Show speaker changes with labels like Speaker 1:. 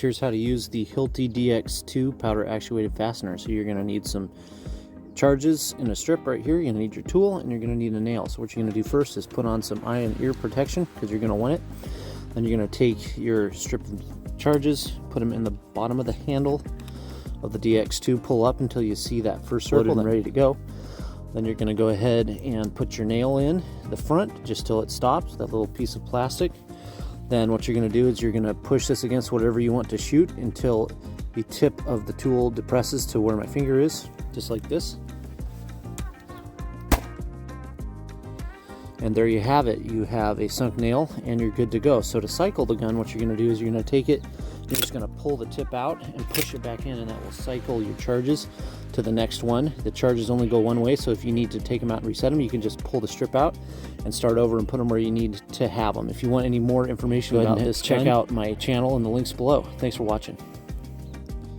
Speaker 1: Here's how to use the HILTI DX-2 powder actuated fastener. So you're going to need some charges in a strip right here. You're going to need your tool and you're going to need a nail. So what you're going to do first is put on some eye and ear protection because you're going to want it. Then you're going to take your strip of charges, put them in the bottom of the handle of the DX2, pull up until you see that first circle, then ready to go. Then you're going to go ahead and put your nail in the front just till it stops, that little piece of plastic. Then what you're going to do is you're going to push this against whatever you want to shoot until the tip of the tool depresses to where my finger is, just like this. And there you have it. You have a sunk nail and you're good to go. So to cycle the gun, what you're going to do is you're going to take it, you're just going to pull the tip out and push it back in, and that will cycle your charges to the next one. The charges only go one way, so if you need to take them out and reset them, you can just pull the strip out and start over and put them where you need to have them. If you want any more information about this, check out my channel and the links below. Thanks for watching.